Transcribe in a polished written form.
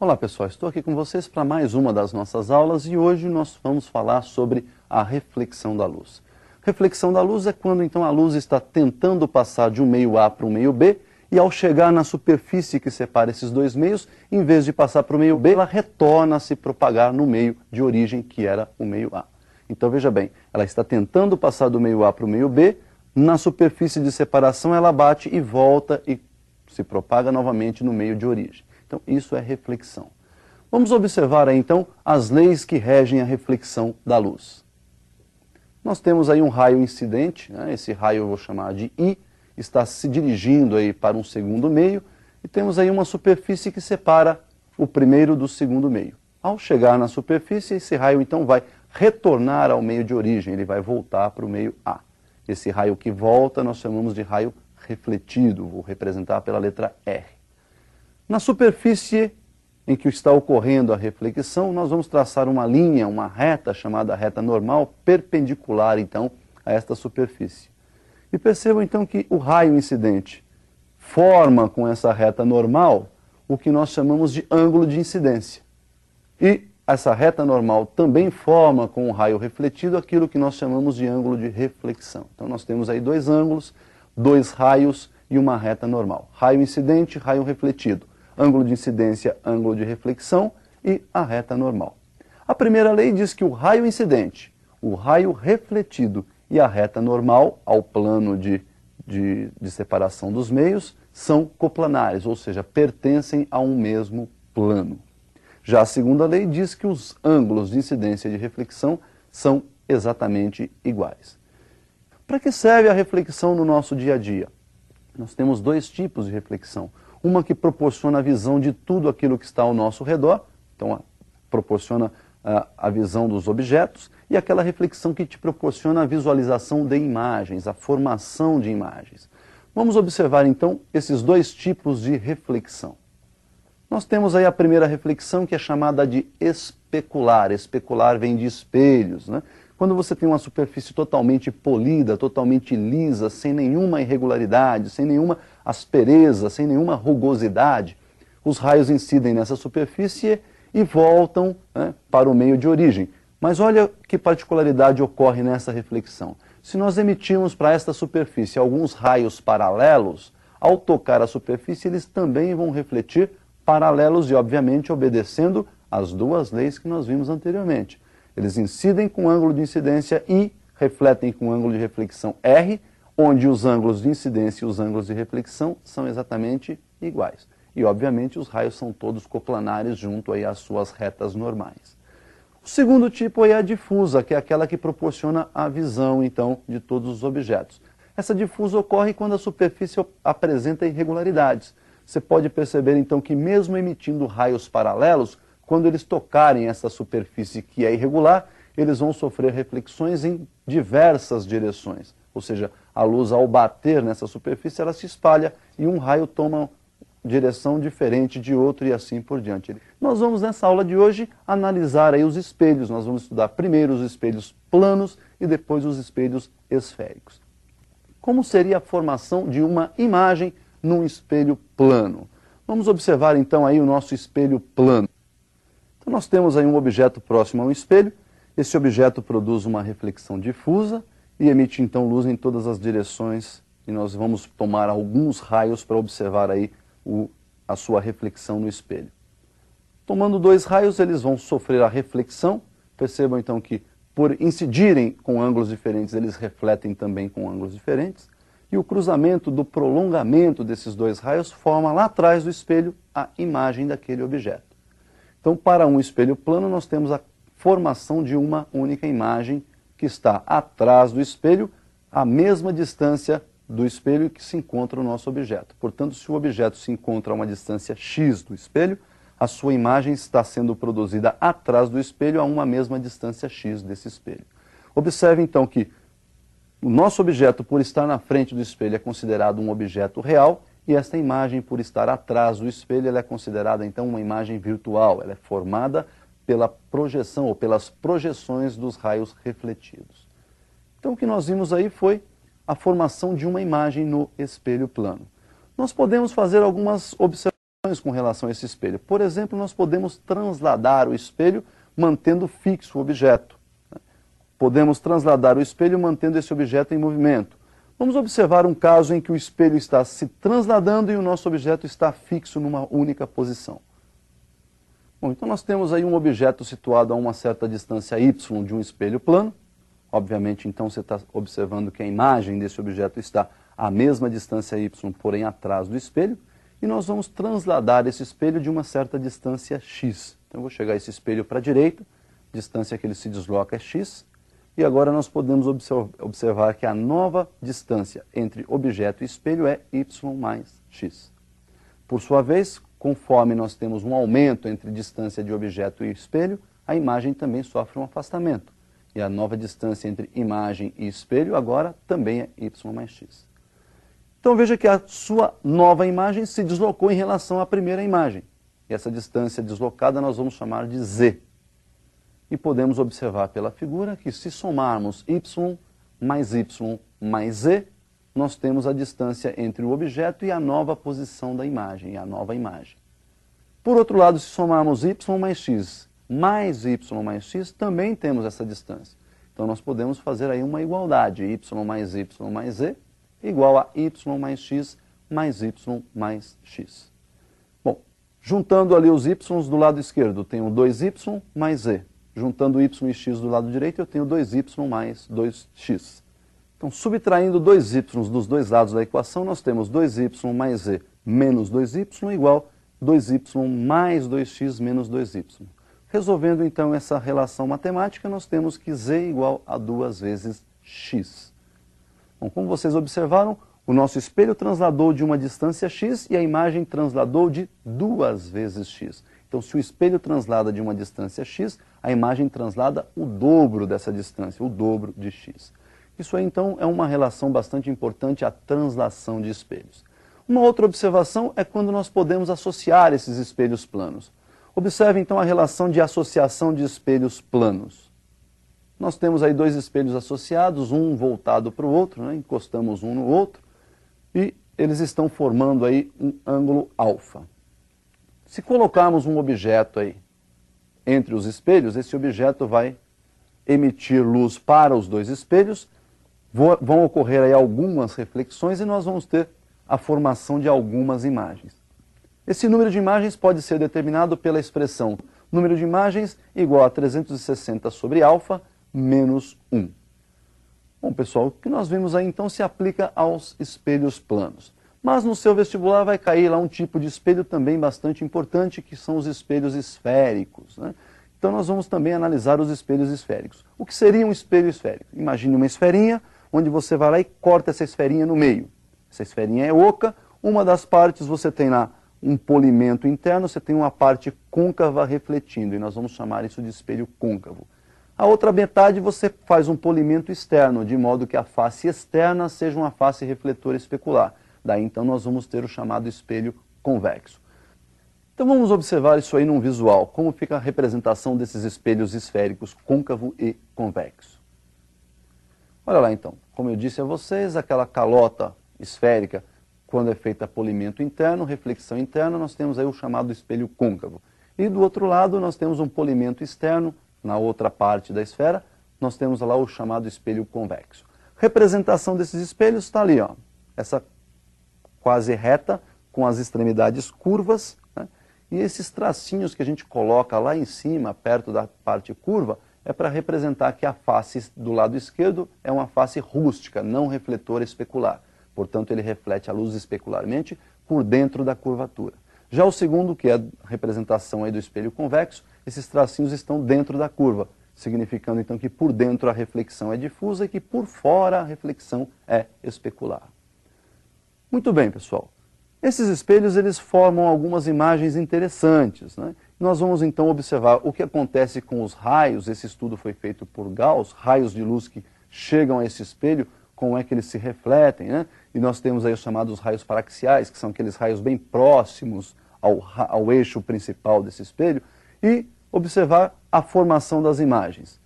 Olá pessoal, estou aqui com vocês para mais uma das nossas aulas e hoje nós vamos falar sobre a reflexão da luz. Reflexão da luz é quando então a luz está tentando passar de um meio A para um meio B e ao chegar na superfície que separa esses dois meios, em vez de passar para o meio B, ela retorna a se propagar no meio de origem que era o meio A. Então veja bem, ela está tentando passar do meio A para o meio B, na superfície de separação ela bate e volta e se propaga novamente no meio de origem. Então isso é reflexão. Vamos observar aí então as leis que regem a reflexão da luz. Nós temos aí um raio incidente, né? Esse raio eu vou chamar de I, está se dirigindo aí para um segundo meio, e temos aí uma superfície que separa o primeiro do segundo meio. Ao chegar na superfície, esse raio então vai retornar ao meio de origem, ele vai voltar para o meio A. Esse raio que volta nós chamamos de raio refletido, vou representar pela letra R. Na superfície em que está ocorrendo a reflexão, nós vamos traçar uma linha, uma reta chamada reta normal, perpendicular então a esta superfície. E percebam então que o raio incidente forma com essa reta normal o que nós chamamos de ângulo de incidência. E essa reta normal também forma com o raio refletido aquilo que nós chamamos de ângulo de reflexão. Então nós temos aí dois ângulos, dois raios e uma reta normal. Raio incidente, raio refletido. Ângulo de incidência, ângulo de reflexão e a reta normal. A primeira lei diz que o raio incidente, o raio refletido e a reta normal, ao plano de separação dos meios, são coplanares, ou seja, pertencem a um mesmo plano. Já a segunda lei diz que os ângulos de incidência e de reflexão são exatamente iguais. Para que serve a reflexão no nosso dia a dia? Nós temos dois tipos de reflexão. Uma que proporciona a visão de tudo aquilo que está ao nosso redor, então proporciona a visão dos objetos, e aquela reflexão que te proporciona a visualização de imagens, a formação de imagens. Vamos observar então esses dois tipos de reflexão. Nós temos aí a primeira reflexão que é chamada de especular. Especular vem de espelhos, né? Quando você tem uma superfície totalmente polida, totalmente lisa, sem nenhuma irregularidade, sem nenhuma aspereza, sem nenhuma rugosidade, os raios incidem nessa superfície e voltam, né, para o meio de origem. Mas olha que particularidade ocorre nessa reflexão. Se nós emitirmos para esta superfície alguns raios paralelos, ao tocar a superfície eles também vão refletir paralelos e, obviamente, obedecendo às duas leis que nós vimos anteriormente. Eles incidem com ângulo de incidência I, refletem com ângulo de reflexão R, onde os ângulos de incidência e os ângulos de reflexão são exatamente iguais. E, obviamente, os raios são todos coplanares junto aí às suas retas normais. O segundo tipo é a difusa, que é aquela que proporciona a visão, então, de todos os objetos. Essa difusa ocorre quando a superfície apresenta irregularidades. Você pode perceber, então, que mesmo emitindo raios paralelos, quando eles tocarem essa superfície que é irregular, eles vão sofrer reflexões em diversas direções. Ou seja, a luz ao bater nessa superfície, ela se espalha e um raio toma direção diferente de outro e assim por diante. Nós vamos nessa aula de hoje analisar aí os espelhos. Nós vamos estudar primeiro os espelhos planos e depois os espelhos esféricos. Como seria a formação de uma imagem num espelho plano? Vamos observar então aí o nosso espelho plano. Então nós temos aí um objeto próximo a um espelho, esse objeto produz uma reflexão difusa e emite então luz em todas as direções e nós vamos tomar alguns raios para observar aí a sua reflexão no espelho. Tomando dois raios eles vão sofrer a reflexão, percebam então que por incidirem com ângulos diferentes eles refletem também com ângulos diferentes e o cruzamento do prolongamento desses dois raios forma lá atrás do espelho a imagem daquele objeto. Então, para um espelho plano, nós temos a formação de uma única imagem que está atrás do espelho, à mesma distância do espelho que se encontra o nosso objeto. Portanto, se o objeto se encontra a uma distância x do espelho, a sua imagem está sendo produzida atrás do espelho a uma mesma distância x desse espelho. Observe, então, que o nosso objeto, por estar na frente do espelho, é considerado um objeto real, e esta imagem, por estar atrás do espelho, ela é considerada, então, uma imagem virtual. Ela é formada pela projeção ou pelas projeções dos raios refletidos. Então, o que nós vimos aí foi a formação de uma imagem no espelho plano. Nós podemos fazer algumas observações com relação a esse espelho. Por exemplo, nós podemos transladar o espelho mantendo fixo o objeto. Podemos transladar o espelho mantendo esse objeto em movimento. Vamos observar um caso em que o espelho está se transladando e o nosso objeto está fixo numa única posição. Bom, então nós temos aí um objeto situado a uma certa distância y de um espelho plano. Obviamente, então, você está observando que a imagem desse objeto está à mesma distância y, porém atrás do espelho. E nós vamos transladar esse espelho de uma certa distância x. Então, eu vou chegar esse espelho para a direita, distância que ele se desloca é x. E agora nós podemos observar que a nova distância entre objeto e espelho é y mais x. Por sua vez, conforme nós temos um aumento entre distância de objeto e espelho, a imagem também sofre um afastamento. E a nova distância entre imagem e espelho agora também é y mais x. Então veja que a sua nova imagem se deslocou em relação à primeira imagem. E essa distância deslocada nós vamos chamar de z. E podemos observar pela figura que se somarmos y mais z, nós temos a distância entre o objeto e a nova posição da imagem, a nova imagem. Por outro lado, se somarmos y mais x, mais também temos essa distância. Então nós podemos fazer aí uma igualdade, y mais z igual a y mais x mais x. Bom, juntando ali os y do lado esquerdo, eu tenho 2y mais z. Juntando y e x do lado direito, eu tenho 2y mais 2x. Então, subtraindo 2y dos dois lados da equação, nós temos 2y mais z menos 2y igual 2y mais 2x menos 2y. Resolvendo, então, essa relação matemática, nós temos que z igual a 2 vezes x. Bom, como vocês observaram, o nosso espelho transladou de uma distância x e a imagem transladou de 2 vezes x. Então, se o espelho translada de uma distância x, a imagem translada o dobro dessa distância, o dobro de x. Isso aí, então, é uma relação bastante importante à translação de espelhos. Uma outra observação é quando nós podemos associar esses espelhos planos. Observe, então, a relação de associação de espelhos planos. Nós temos aí dois espelhos associados, um voltado para o outro, né? Encostamos um no outro, e eles estão formando aí um ângulo alfa. Se colocarmos um objeto aí entre os espelhos, esse objeto vai emitir luz para os dois espelhos, vão ocorrer aí algumas reflexões e nós vamos ter a formação de algumas imagens. Esse número de imagens pode ser determinado pela expressão número de imagens igual a 360 sobre alfa menos 1. Bom, pessoal, o que nós vimos aí então se aplica aos espelhos planos. Mas no seu vestibular vai cair lá um tipo de espelho também bastante importante, que são os espelhos esféricos, né? Então nós vamos também analisar os espelhos esféricos. O que seria um espelho esférico? Imagine uma esferinha, onde você vai lá e corta essa esferinha no meio. Essa esferinha é oca, uma das partes você tem lá um polimento interno, você tem uma parte côncava refletindo, e nós vamos chamar isso de espelho côncavo. A outra metade você faz um polimento externo, de modo que a face externa seja uma face refletora especular. Daí então nós vamos ter o chamado espelho convexo. Então vamos observar isso aí num visual, como fica a representação desses espelhos esféricos côncavo e convexo. Olha lá então, como eu disse a vocês, aquela calota esférica, quando é feita polimento interno, reflexão interna, nós temos aí o chamado espelho côncavo. E do outro lado nós temos um polimento externo, na outra parte da esfera, nós temos lá o chamado espelho convexo. Representação desses espelhos está ali, ó, essa quase reta, com as extremidades curvas, né? E esses tracinhos que a gente coloca lá em cima, perto da parte curva, é para representar que a face do lado esquerdo é uma face rústica, não refletora especular. Portanto, ele reflete a luz especularmente por dentro da curvatura. Já o segundo, que é a representação aí do espelho convexo, esses tracinhos estão dentro da curva, significando então que por dentro a reflexão é difusa e que por fora a reflexão é especular. Muito bem, pessoal. Esses espelhos eles formam algumas imagens interessantes, né? Nós vamos então observar o que acontece com os raios. Esse estudo foi feito por Gauss, raios de luz que chegam a esse espelho, como é que eles se refletem, né? E nós temos aí os chamados raios paraxiais, que são aqueles raios bem próximos ao eixo principal desse espelho, e observar a formação das imagens.